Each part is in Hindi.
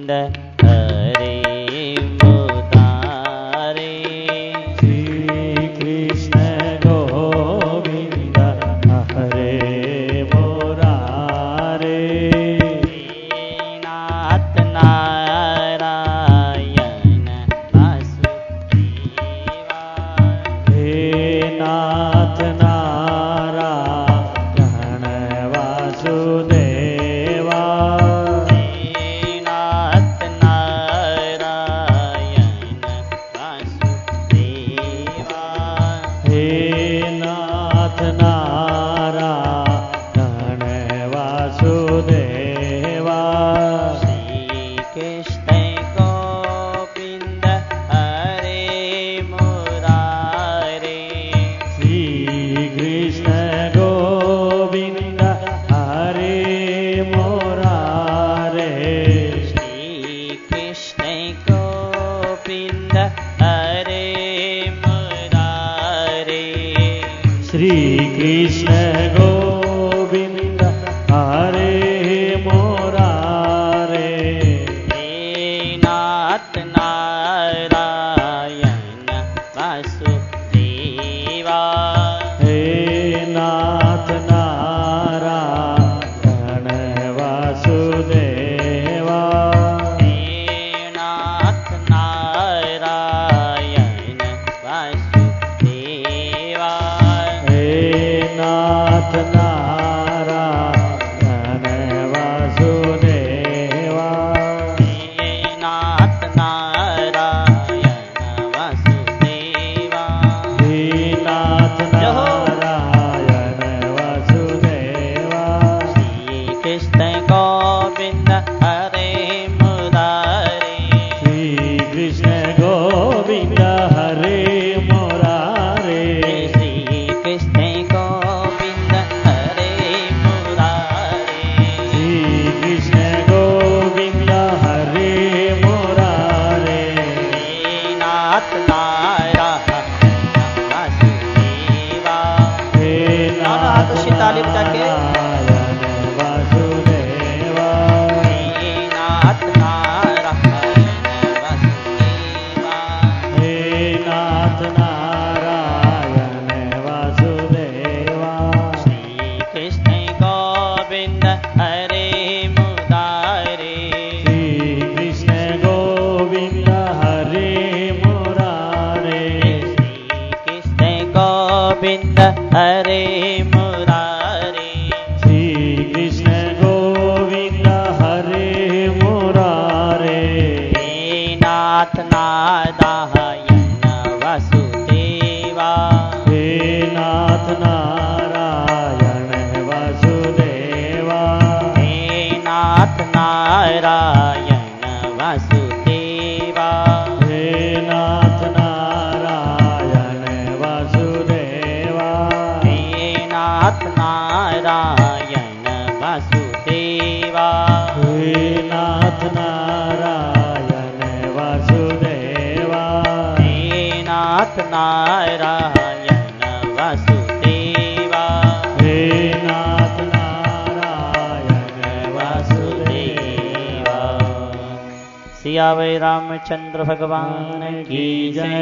गोविंद हरे मुरारे श्री कृष्ण गोविंद हरे मुरारे नाथ नारायण वासुदेवा हे नाथ नारायण वासुदेवा नाथ नारायण वासुदेवा हे नाथ नारायण वासुदेवा श्री कृष्ण गोविंद हरे मुरारे श्री कृष्ण गोविंद हरे मुरारे श्री कृष्ण गोविंद हरे मुरारे श्री कृष्ण गोविंद हरे मुरारे हे नाथ नारायण वासुदेवा हे नाथ नारायण वासुदेवा हे नाथ नारायण वासुदेवा हे नाथ नारायण वासुदेवा हे नाथ नारायण वासुदेवा हे नाथ नारायण वासुदेवा श्री कृष्ण गोविंद हरे मुरारे श्री कृष्ण गोविंद हरे मुरारे श्री कृष्ण गोविंद हरे मुरारे श्री कृष्ण गोविंद हरे मुरारे हे नाथ नारायण वासुदेवा हे दोनों हाथों से ताली बजा के नारायण वासुदेवा हे नाथ नारायण वासुदेवा हे नाथ नारायण वासुदेवा श्री कृष्ण गोविंद हरे मुरारे श्री कृष्ण गोविंद हरे मुरारे श्री कृष्ण गोविंद हरे मुरारे श्री कृष्ण गोविंद हरे मुरारे हे नाथ नारायण वासुदेवा हे नाथ नारायण वासुदेवा हे नाथ नारायण वासुदेवा हे नाथ नारायण वासुदेवा हे नाथ नारायण वासुदेवा हे नाथ नारायण वासुदेवा हे नाथ नारायण वासुदेवा हे नाथ नारायण वासुदेवा सियावै रामचंद्र भगवान की जय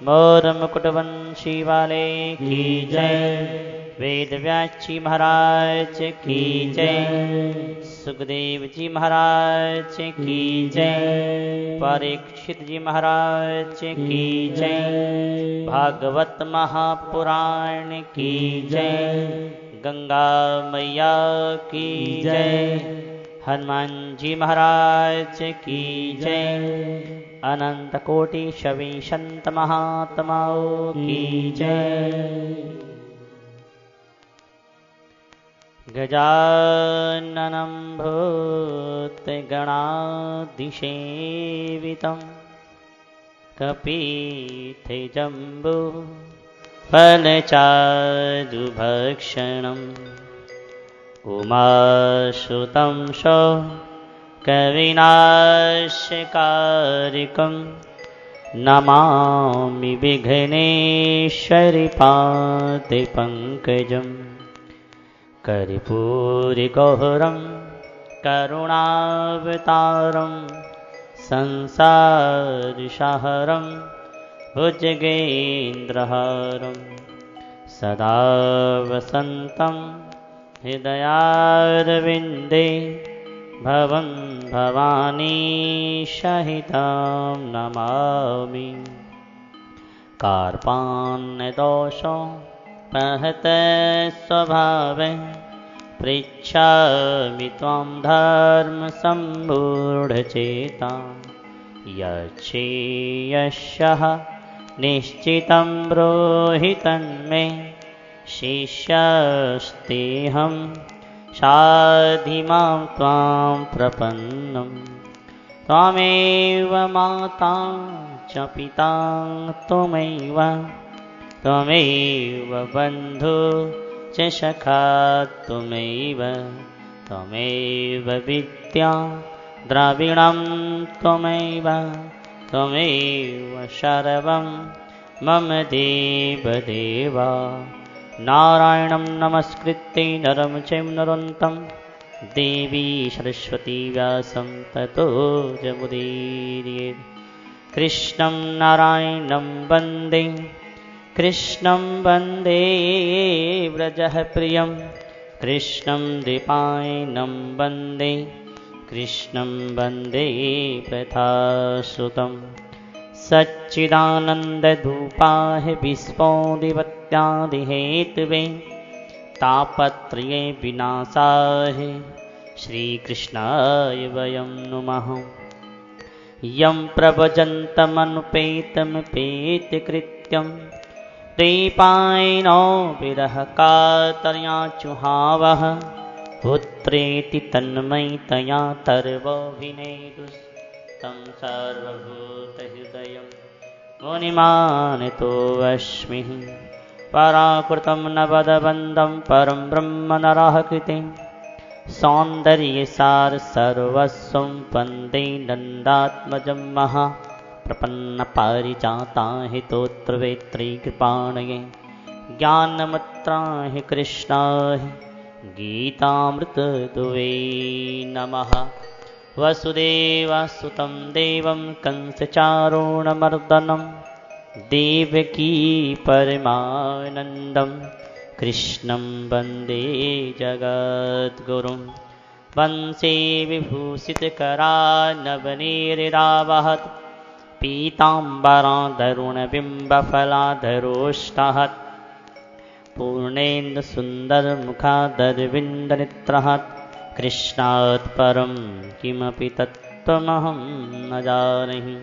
मोर मुकुटवंशी वाले की जय वेद व्यासी महाराज की जय सुखदेव जी महाराज की जय परीक्षित जी महाराज की जय भागवत महापुराण की जय गंगा मैया की जय हनुमान जी महाराज की जय अनंत कोटि शवि संत महात्माओं की जय गजाननं भूतगणाधिसेवितं कपीठजम्बो फलचारुभक्षणम् उमासुतं कविनाशकारिकं नमामि विघ्नेश्वरि पादपङ्कजं कर्पूरगौरं करुणावतारं संसारसारं भुजगेन्द्रहारं सदा वसन्तं हृदयारविन्दे भवं भवानी सहितं नमामि। कार्पाण्यदोषो महत स्वभावे पृच्छामि त्वां धर्मसम्मूढचेता यच्छेयस्यः निश्चितं ब्रूहि तन्मे शिष्यस्तेऽहं शाधिमां त्वां प्रपन्नं। त्वमेव माता च पिता त्वमेव बन्धु च सखा त्वमेव विद्या द्रविणं त्वमेव सर्वं मम देवदेव। नारायणं नमस्कृत्य नरं चैव नरोत्तमं देवी सरस्वती व्यासं ततो जमुदीरयेत्। कृष्णं नारायणं वन्दे व्रजः प्रियं कृष्णं द्वैपायनं वन्दे कृष्णं वन्दे प्रथासुतं। सच्चिदानन्दरूपाय विस्फोदिवत्यादिहेतवे तापत्रये विनाशाय श्रीकृष्णाय वयं नुमः। यं प्रव्रजन्तमनुपेतमपेतकृत्यं द्वैपायनो विरहकातर्याचुहावः पुत्रेति तन्मयतया तर्वोऽभिनेदुस्तं सर्वभूतहृदयं मुनिमानतोऽस्मि। पराकृतं नवदवन्दं परं ब्रह्म नरः कृते सौन्दर्यसार सर्वस्वं वन्दे नन्दात्मजं महा प्रपन्नपारिजाताय स्तोत्रवेत्रैकृपाणये ज्ञानमुद्राय कृष्णाय गीतामृतदुहे नमः। वसुदेवसुतं देवं कंसचारूणमर्दनं देवकी परमानन्दं कृष्णं वन्दे जगद्गुरुं। वंशे विभूषितकरानवनीरिरावहत् पीताम्बराधरुणबिम्बफलाधरोष्टहत् पूर्णेन्दुसुन्दरमुखादरविन्दनेत्रहत् कृष्णात् परं किमपि तत्त्वमहं न जानामि।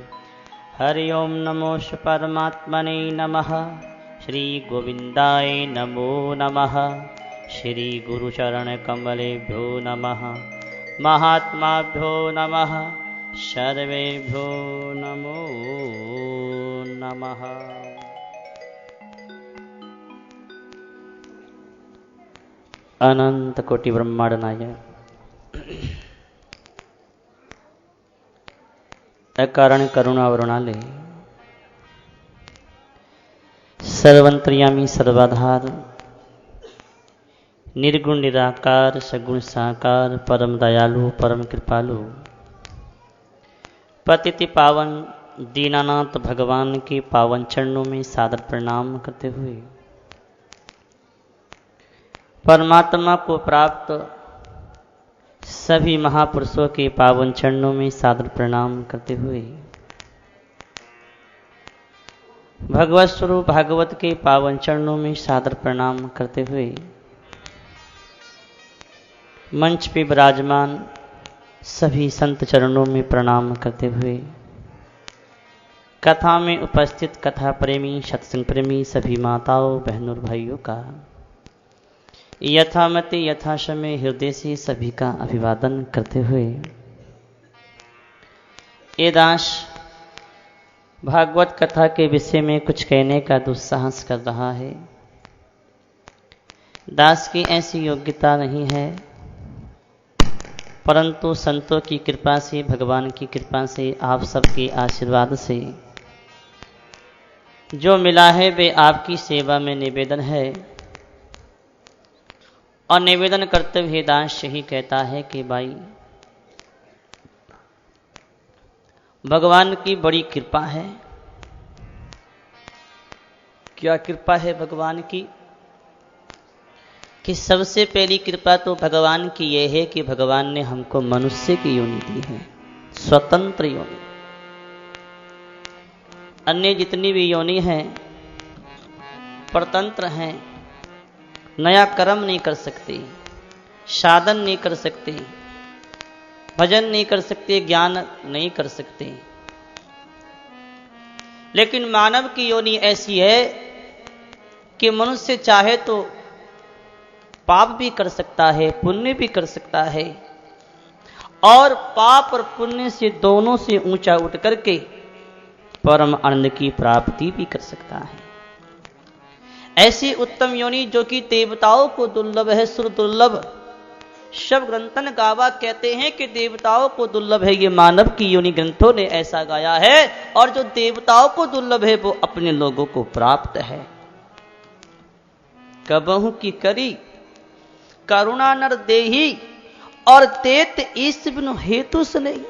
हरि ओं नमो परमात्मने नमः। श्रीगोविन्दाय नमो नमः। श्रीगुरुचरणकमलेभ्यो नमः। महात्माभ्यो नमः। सर्वेभ्यो नमो नमः। अनंत कोटि ब्रह्मांड नायक अकारण करुणा वरुणाले सर्वंतर्यामी सर्वाधार निर्गुण निराकार सगुण साकार परम दयालु परम कृपालु पतित पावन दीनानाथ भगवान के पावन चरणों में सादर प्रणाम करते हुए परमात्मा को प्राप्त सभी महापुरुषों के पावन चरणों में सादर प्रणाम करते हुए भगवत स्वरूप भागवत के पावन चरणों में सादर प्रणाम करते हुए मंच पे विराजमान सभी संत चरणों में प्रणाम करते हुए कथा में उपस्थित कथा प्रेमी सत्संग प्रेमी सभी माताओं बहनों और भाइयों का यथामति यथासमय हृदय से सभी का अभिवादन करते हुए ये दास भागवत कथा के विषय में कुछ कहने का दुस्साहस कर रहा है। दास की ऐसी योग्यता नहीं है, परंतु संतों की कृपा से भगवान की कृपा से आप सबके आशीर्वाद से जो मिला है वे आपकी सेवा में निवेदन है। और निवेदन करते हुए दास यही कहता है कि भाई भगवान की बड़ी कृपा है। क्या कृपा है भगवान की कि सबसे पहली कृपा तो भगवान की यह है कि भगवान ने हमको मनुष्य की योनि दी है, स्वतंत्र योनि। अन्य जितनी भी योनि हैं परतंत्र हैं, नया कर्म नहीं कर सकते, साधन नहीं कर सकते, भजन नहीं कर सकते, ज्ञान नहीं कर सकते। लेकिन मानव की योनि ऐसी है कि मनुष्य चाहे तो पाप भी कर सकता है, पुण्य भी कर सकता है, और पाप और पुण्य से दोनों से ऊंचा उठ करके परम आनंद की प्राप्ति भी कर सकता है। ऐसी उत्तम योनि जो कि देवताओं को दुर्लभ है, सुर दुर्लभ। शब ग्रंथन गावा कहते हैं कि देवताओं को दुर्लभ है, ये मानव की योनि ग्रंथों ने ऐसा गाया है। और जो देवताओं को दुर्लभ है वो अपने लोगों को प्राप्त है। कबहु की करी करुणा नर देही और देत ईश बिनु हेतु से नहीं।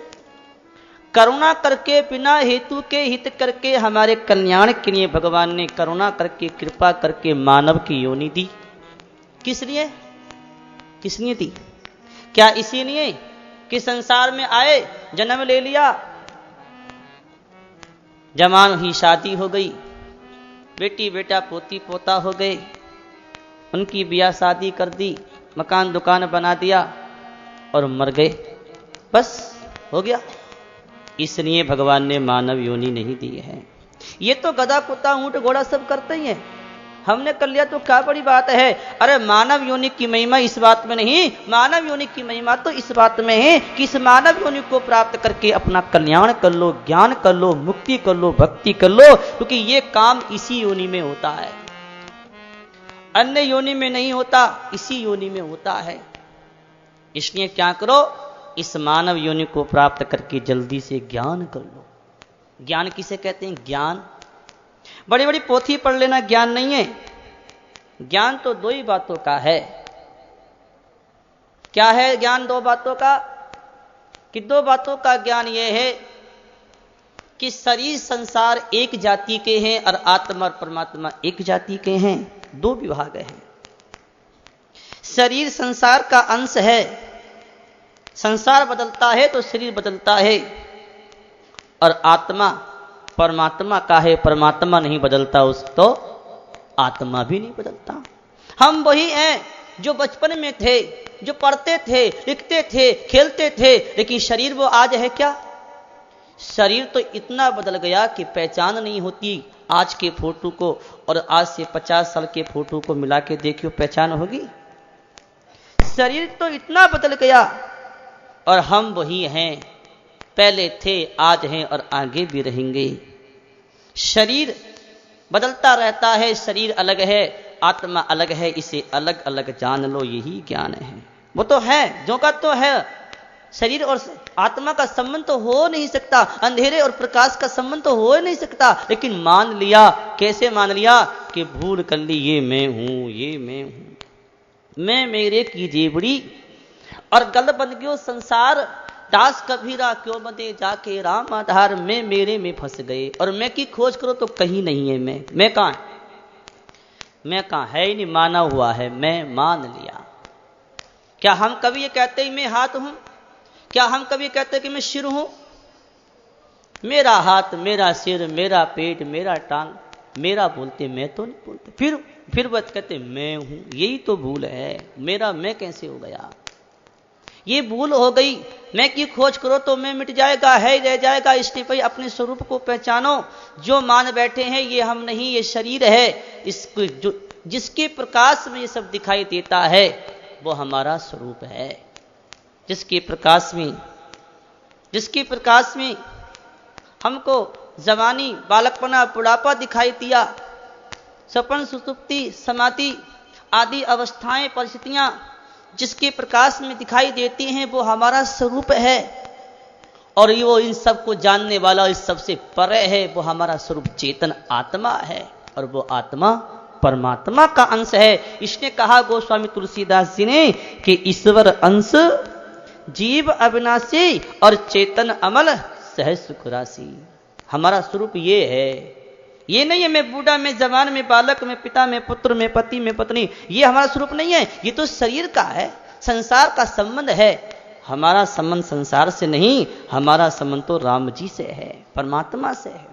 करुणा करके बिना हेतु के हित करके हमारे कल्याण के लिए भगवान ने करुणा करके कृपा करके मानव की योनि दी। किस लिए? किस लिए दी? क्या इसीलिए कि संसार में आए, जन्म ले लिया, जवान ही शादी हो गई, बेटी बेटा पोती पोता हो गए, उनकी ब्याह शादी कर दी, मकान दुकान बना दिया और मर गए, बस हो गया? इसलिए भगवान ने मानव योनि नहीं दी है। ये तो गधा कुत्ता ऊंट घोड़ा सब करते ही हैं, हमने कर लिया तो क्या बड़ी बात है। अरे मानव योनि की महिमा इस बात में नहीं, मानव योनि की महिमा तो इस बात में है कि इस मानव योनि को प्राप्त करके अपना कल्याण कर लो, ज्ञान कर लो, मुक्ति कर लो, भक्ति कर लो, क्योंकि ये काम इसी योनि में होता है, अन्य योनि में नहीं होता, इसी योनि में होता है। इसलिए क्या करो, इस मानव योनि को प्राप्त करके जल्दी से ज्ञान कर लो। ज्ञान किसे कहते हैं? ज्ञान बड़ी बड़ी पोथी पढ़ लेना ज्ञान नहीं है। ज्ञान तो दो ही बातों का है। क्या है ज्ञान? दो बातों का। कि दो बातों का ज्ञान यह है कि शरीर संसार एक जाति के हैं और आत्मा और परमात्मा एक जाति के हैं, दो विभाग हैं। शरीर संसार का अंश है, संसार बदलता है तो शरीर बदलता है, और आत्मा परमात्मा का है, परमात्मा नहीं बदलता उस तो आत्मा भी नहीं बदलता। हम वही हैं जो बचपन में थे, जो पढ़ते थे, लिखते थे, खेलते थे, लेकिन शरीर वो आज है क्या? शरीर तो इतना बदल गया कि पहचान नहीं होती आज के फोटो को और आज से 50 साल के फोटो को मिला के देखियो, पहचान होगी? शरीर तो इतना बदल गया और हम वही हैं, पहले थे, आज हैं और आगे भी रहेंगे। शरीर बदलता रहता है, शरीर अलग है, आत्मा अलग है, इसे अलग अलग जान लो, यही ज्ञान है। वो तो है, जो का तो है, शरीर और आत्मा का संबंध तो हो नहीं सकता, अंधेरे और प्रकाश का संबंध तो हो नहीं सकता, लेकिन मान लिया। कैसे मान लिया? कि भूल कर ली, ये मैं हूं, ये मैं हूं, मैं मेरे की जेबड़ी, और गल बन गयो संसार, दास कबीरा क्यों बंधे जाके राम आधार, मैं मेरे में फंस गए। और मैं की खोज करो तो कहीं नहीं है। मैं कहां? मैं कहां है ही नहीं, माना हुआ है, मैं मान लिया। क्या हम कभी ये कहते हैं मैं हाथ हूं? क्या हम कभी कहते हैं कि मैं सिर हूं? मेरा हाथ, मेरा सिर, मेरा पेट, मेरा टांग, मेरा बोलते, मैं तो नहीं बोलते। फिर बात कहते मैं हूं। यही तो भूल है। मेरा मैं कैसे हो गया? ये भूल हो गई। मैं की खोज करो तो मैं मिट जाएगा, है रह जाएगा। इसलिए भाई अपने स्वरूप को पहचानो। जो मान बैठे हैं ये हम नहीं, ये शरीर है। इसको जो जिसके प्रकाश में ये सब दिखाई देता है वो हमारा स्वरूप है। जिसके प्रकाश में हमको जवानी, बालकपना, बुढ़ापा दिखाई दिया, सपन, सुसुप्ति, समाधि आदि अवस्थाएं, परिस्थितियां जिसके प्रकाश में दिखाई देती हैं वो हमारा स्वरूप है। और वो इन सब को जानने वाला, इस सबसे परे है, वो हमारा स्वरूप चेतन आत्मा है। और वो आत्मा परमात्मा का अंश है। इसने कहा गोस्वामी तुलसीदास जी ने कि ईश्वर अंश, जीव अविनाशी और चेतन अमल, सहज सुख राशि। हमारा स्वरूप ये है, ये नहीं है मैं बूढ़ा, मैं जवान, मैं बालक, मैं पिता, मैं पुत्र, मैं पति, मैं पत्नी, ये हमारा स्वरूप नहीं है। ये तो शरीर का है, संसार का संबंध है। हमारा संबंध संसार से नहीं, हमारा संबंध तो राम जी से है, परमात्मा से है।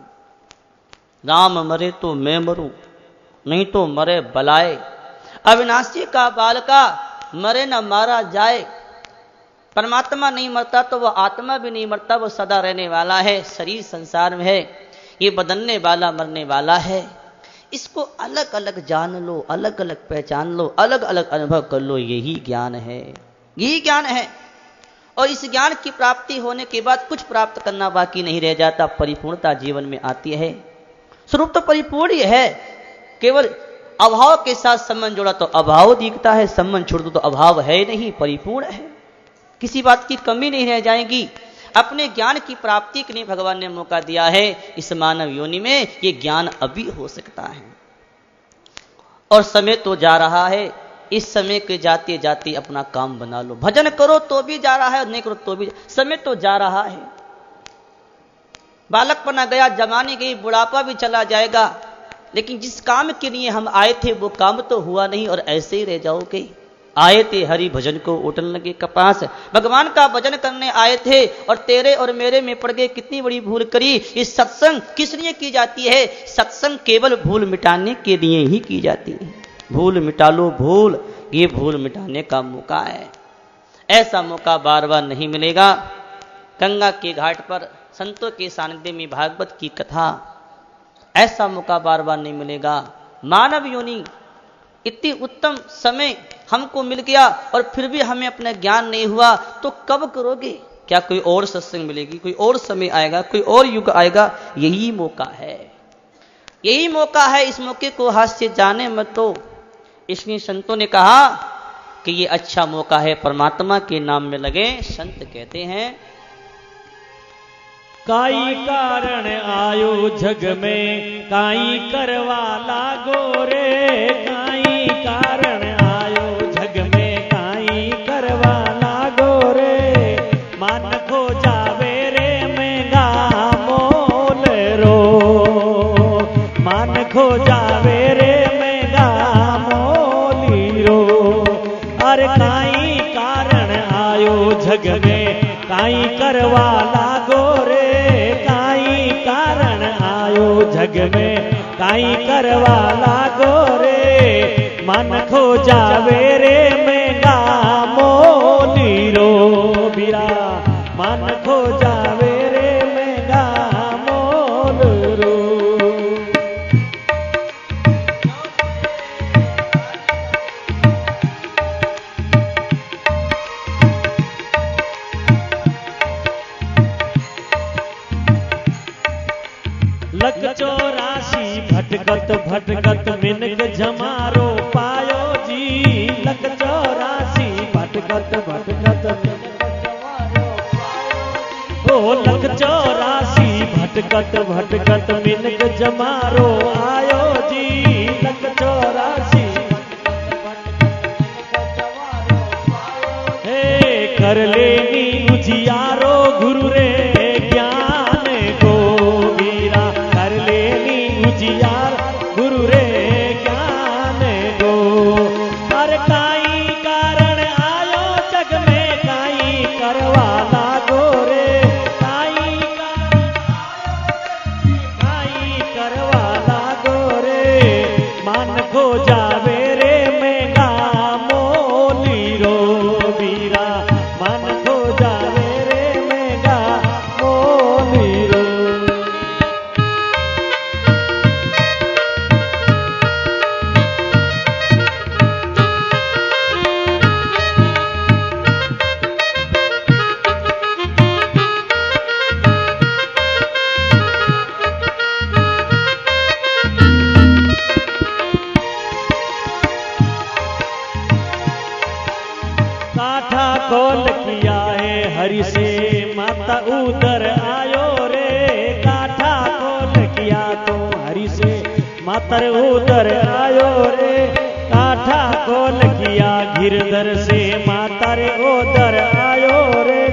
राम मरे तो मैं मरूं, नहीं तो मरे बलाए। अविनाशी का बालका, मरे न मारा जाए। परमात्मा नहीं मरता तो वह आत्मा भी नहीं मरता, वो सदा रहने वाला है। शरीर संसार में है, ये बदलने वाला मरने वाला है। इसको अलग अलग जान लो, अलग अलग पहचान लो, अलग अलग अनुभव कर लो, यही ज्ञान है, यही ज्ञान है। और इस ज्ञान की प्राप्ति होने के बाद कुछ प्राप्त करना बाकी नहीं रह जाता, परिपूर्णता जीवन में आती है। स्वरूप तो परिपूर्ण ही है, केवल अभाव के साथ संबंध जोड़ा तो अभाव दिखता है, संबंध छोड़ दो तो अभाव है नहीं, परिपूर्ण है, किसी बात की कमी नहीं रह जाएगी। अपने ज्ञान की प्राप्ति के लिए भगवान ने मौका दिया है। इस मानव योनि में ये ज्ञान अभी हो सकता है। और समय तो जा रहा है, इस समय के जाते जाते अपना काम बना लो। भजन करो तो भी जा रहा है, नहीं करो तो भी, समय तो जा रहा है। बालकपना गया, जवानी गई, बुढ़ापा भी चला जाएगा, लेकिन जिस काम के लिए हम आए थे वो काम तो हुआ नहीं, और ऐसे ही रह जाओगे। आए थे हरि भजन को उठन लगे कपास, भगवान का भजन करने आए थे और तेरे और मेरे में पड़ गए, कितनी बड़ी भूल करी। इस सत्संग किस लिए की जाती है? सत्संग केवल भूल मिटाने के लिए ही की जाती है। भूल मिटा लो भूल, ये भूल मिटाने का मौका है। ऐसा मौका बार बार नहीं मिलेगा। गंगा के घाट पर संतों के सानिध्य में भागवत की कथा, ऐसा मौका बार बार नहीं मिलेगा। मानव योनि इतनी उत्तम समय हमको मिल गया और फिर भी हमें अपना ज्ञान नहीं हुआ, तो कब करोगे? क्या कोई और सत्संग मिलेगी, कोई और समय आएगा, कोई और युग आएगा? यही मौका है, यही मौका है। इस मौके को हाथ से जाने मत दो। इसलिए संतों ने कहा कि ये अच्छा मौका है, परमात्मा के नाम में लगे। संत कहते हैं, काई कारण आयो जग में, काई करवा लागो रे। काई कारण आयो जग में, काई करवा लागो रे। मन खो जावे रे महंगा मोल रो, मन खो जावे रे महंगा मोली रो। अरे काई कारण आयो जग में, काई करवा लागो रे। जग में काई करवा लागो रे। मन खो जावे रे महंगा मोली रो बीरा। मन खो जावे रे महंगा मोल रो। लख 84 भटकत भटकत मिनक जमारो पायो जी। लख 84 भटकत भटकत ओ लख 84 भटकत भटकत मिनक जमारो आयो जी। लख 84 हे कर लेनी उजियारो गुरु रे ज्ञान को वीरा। कर लेनी उजियार गुरु रे ज्ञान को। हर काई कारण आयो जग में, काई करवा लागो रे। काई करवा लागो रे। मन खो जावे रे महंगा मोली रो वीरा। मन खो जावे रे महंगा मोली रो। काठा खोल किया है हरि से माता उधर आयो रे। काठा खोल किया तो हरि से मातर उधर आयो रे। काठा खोल किया गिरधर से मातर उधर आयो रे।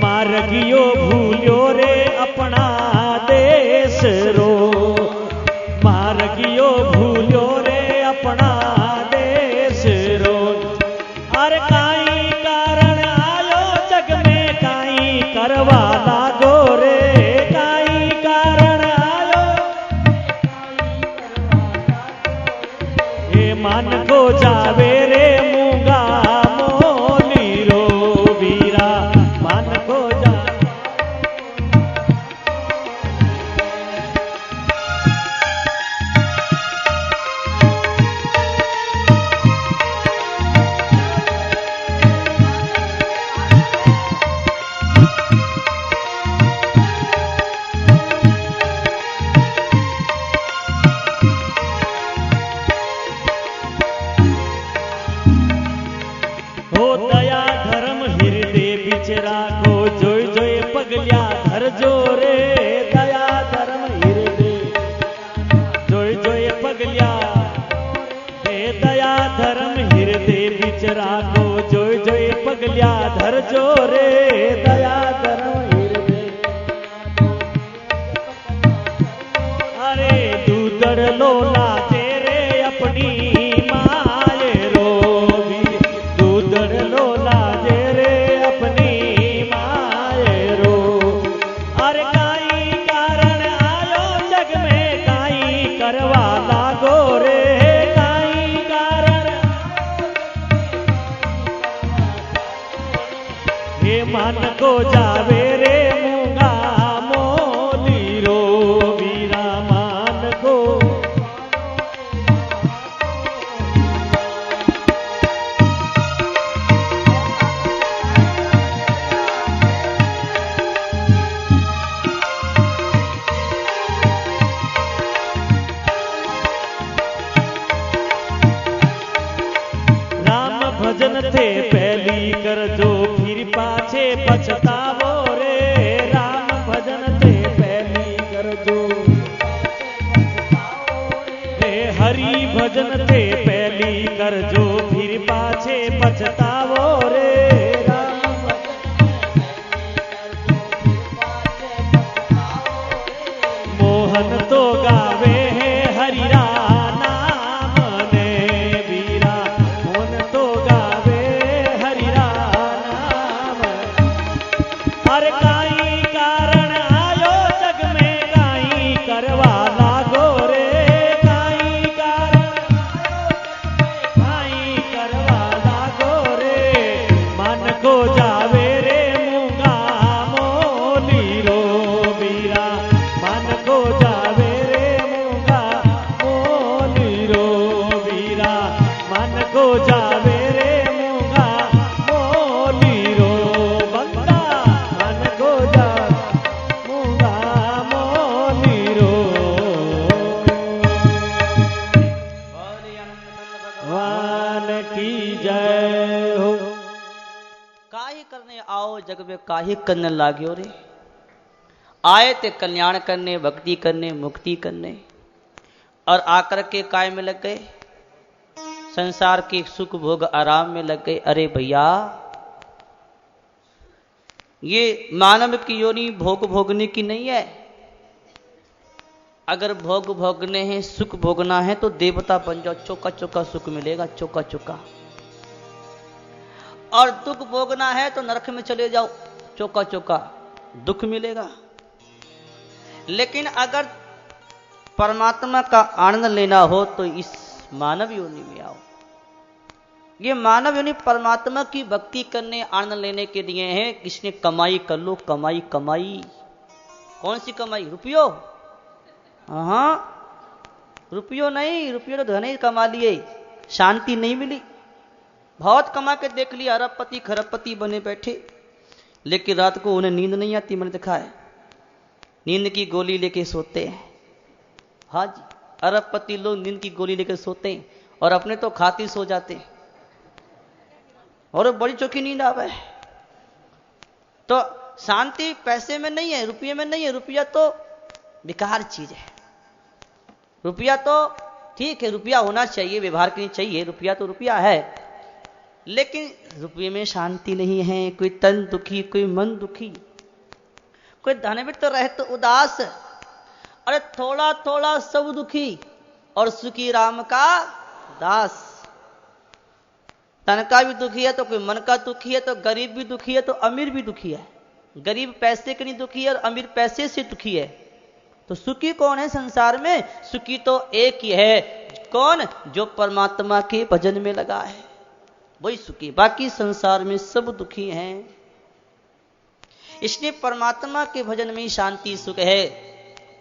मार्गियो भूलियो रे करवा लागो रे काई कारण आयो हे मन को जावे रे मूंगा मोली रो वीरा मन को जा राखो जोय जोय पगल्या धरजो रे दया धर्म हृदय जोय जोय पगल्या हे दया धर्म हृदय बीच राखो जोय जोय पगल्या धरजो रे दया धर्म हृदय अरे दूधड़ लोला तेरे अपनी माए रो दूधड़ लोला मन को जावे रे मूंगा मोली रो वीरा मान को राम भजन थे पहली कर जो पाछे पछतावो रे राम भजन ते पहली कर दो हे हरि भजन ते पहली कर जो फिर पाछे पछतावो रे राम मोहन तो गावे है हरि नाम ने वीरा मोहन तो गावे हरि अरे काई कारण आयो जग में काई करवा लागो रे काई करवा लागो रे मन को जावे रे मूंगा मोली रो वीरा मन को जावे रे मूंगा मोली रो वीरा मन को जावे रे मूंगा मोली रो बंदा करने आओ जग में काहे करने लाग्यो रे आए थे कल्याण करने भक्ति करने मुक्ति करने और आकर के काय में लग गए संसार के सुख भोग आराम में लग गए। अरे भैया ये मानव की योनि भोग भोगने की नहीं है। अगर भोग भोगने हैं सुख भोगना है तो देवता बन जाओ, चौका चौका सुख मिलेगा चौका चौका। और दुख भोगना है तो नरक में चले जाओ, चौका चौका दुख मिलेगा। लेकिन अगर परमात्मा का आनंद लेना हो तो इस मानव योनि में आओ। ये मानव योनि परमात्मा की भक्ति करने आनंद लेने के लिए है। किसने कमाई कर लो, कमाई कमाई कौन सी कमाई? रुपयो? हाँ रुपयो नहीं, रुपयो तो धन ही कमा लिए, शांति नहीं मिली। बहुत कमा के देख लिया, अरबपति खरबपति बने बैठे, लेकिन रात को उन्हें नींद नहीं आती। मैंने देखा है नींद की गोली लेके सोते हैं। हाँ जी, अरबपति लोग नींद की गोली लेकर सोते हैं और अपने तो खाती सो जाते हैं और बड़ी चौकी नींद आवे। तो शांति पैसे में नहीं है, रुपये में नहीं है। रुपया तो बेकार चीज है। रुपया तो ठीक है, रुपया होना चाहिए, व्यवहार के लिए चाहिए, रुपया तो रुपया है, लेकिन रुपये में शांति नहीं है। कोई तन दुखी, कोई मन दुखी, कोई धनवित तो रहे तो उदास। अरे थोड़ा थोड़ा सब दुखी और सुखी राम का दास। तन का भी दुखी है तो कोई मन का दुखी है, तो गरीब भी दुखी है तो अमीर भी दुखी है। गरीब पैसे के नहीं दुखी है और अमीर पैसे से दुखी है। तो सुखी कौन है संसार में? सुखी तो एक ही है। कौन? जो परमात्मा के भजन में लगा है, वही सुखी। बाकी संसार में सब दुखी हैं। इसलिए परमात्मा के भजन में शांति सुख है,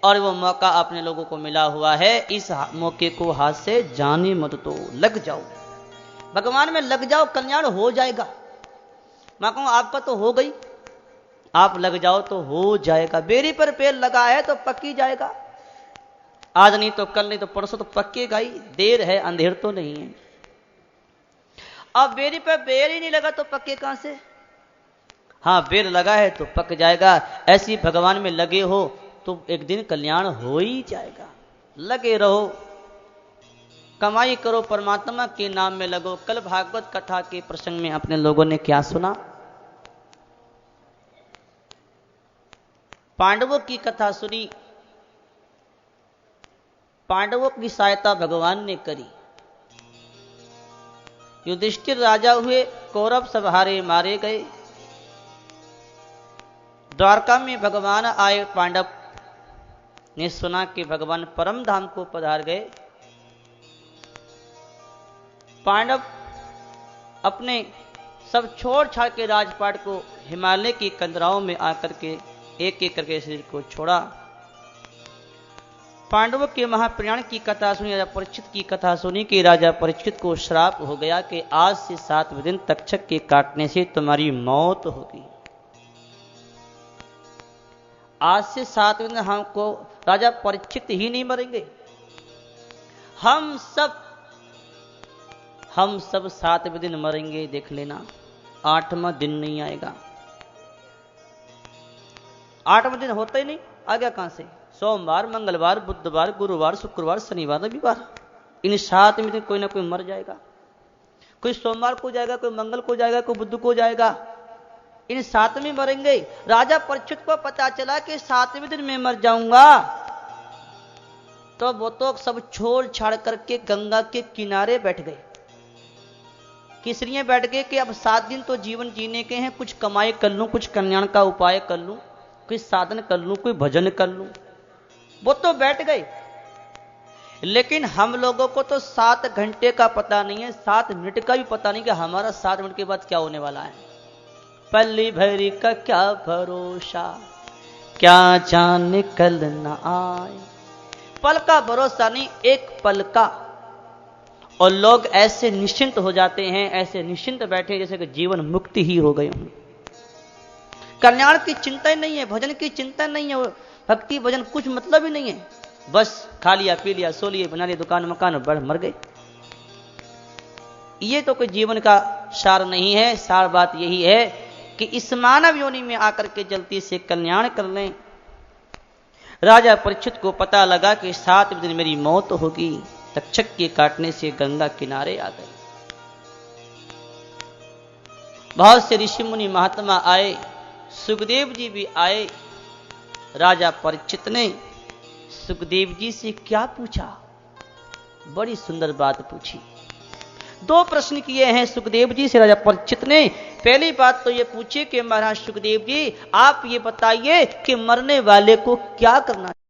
और वो मौका अपने लोगों को मिला हुआ है। इस मौके को हाथ से जाने मत दो, लग जाओ भगवान में, लग जाओ, कल्याण हो जाएगा। मैं कहूं आपका तो हो गई, आप लग जाओ तो हो जाएगा। बेरी पर पेड़ लगा है तो पक्की जाएगा। आज नहीं तो कल, नहीं तो परसों तो पक्केगा ही। देर है, अंधेर तो नहीं है। अब बेरी पर बेर ही नहीं लगा तो पक्के कहां से? हाँ, बेर लगा है तो पक जाएगा। ऐसी भगवान में लगे हो तो एक दिन कल्याण हो ही जाएगा। लगे रहो, कमाई करो, परमात्मा के नाम में लगो। कल भागवत कथा के प्रसंग में अपने लोगों ने क्या सुना? पांडवों की कथा सुनी। पांडवों की सहायता भगवान ने करी। युधिष्ठिर राजा हुए, कौरव सब हारे मारे गए। द्वारका में भगवान आए। पांडव ने सुना कि भगवान परम धाम को पधार गए। पांडव अपने सब छोड़ छाड़ के राजपाट को हिमालय की कंदराओं में आकर के एक एक करके शरीर को छोड़ा। पांडवों के महाप्रयाण की कथा सुनी, राजा परीक्षित की कथा सुनी कि राजा परीक्षित को श्राप हो गया कि आज से 7वें दिन तक्षक के काटने से तुम्हारी मौत होगी। आज से 7वें दिन हमको राजा परीक्षित ही नहीं मरेंगे, हम सब 7वें दिन मरेंगे, देख लेना। 8वां दिन नहीं आएगा। 8वां दिन होता ही नहीं, आ गया कहां से? सोमवार, मंगलवार, बुधवार, गुरुवार, शुक्रवार, शनिवार, रविवार। इन 7 दिन कोई ना कोई मर जाएगा। कोई सोमवार को जाएगा, कोई मंगल को जाएगा, कोई बुध को जाएगा। इन 7 में मरेंगे। राजा परीक्षित को पता चला कि 7वें दिन में मर जाऊंगा, तो वो तो सब छोड़ छाड़ करके गंगा के किनारे बैठ गए। किस लिए बैठ गए? कि अब 7 दिन तो जीवन जीने के हैं, कुछ कमाई कर लूं, कुछ कल्याण का उपाय कर लूं, कोई साधन कर लूं, कोई भजन कर लूं। वो तो बैठ गए। लेकिन हम लोगों को तो 7 घंटे का पता नहीं है, 7 मिनट का भी पता नहीं कि हमारा 7 मिनट के बाद क्या होने वाला है। पल्ली भरी का क्या भरोसा, क्या जाने कल न आए। पल का भरोसा नहीं, एक पल का। और लोग ऐसे निश्चिंत हो जाते हैं, ऐसे निश्चिंत बैठे जैसे कि जीवन मुक्ति ही हो गए हों। कल्याण की चिंता ही नहीं है, भजन की चिंता नहीं है, भक्ति भजन कुछ मतलब ही नहीं है। बस खा लिया, पी लिया, सो लिए, बना लिया दुकान मकान, बढ़ मर गए। ये तो कोई जीवन का सार नहीं है। सार बात यही है कि इस मानव योनि में आकर के जल्दी से कल्याण कर लें। राजा परीक्षित को पता लगा कि 7वें दिन मेरी मौत होगी। तक्षक के काटने से गंगा किनारे आ गए। बहुत से ऋषि मुनि महात्मा आए, सुखदेव जी भी आए। राजा परीक्षित ने सुखदेव जी से क्या पूछा? बड़ी सुंदर बात पूछी। 2 प्रश्न किए हैं सुखदेव जी से राजा परीक्षित ने। पहली बात तो ये पूछी कि महाराज सुखदेव जी, आप ये बताइए कि मरने वाले को क्या करना चाहिए।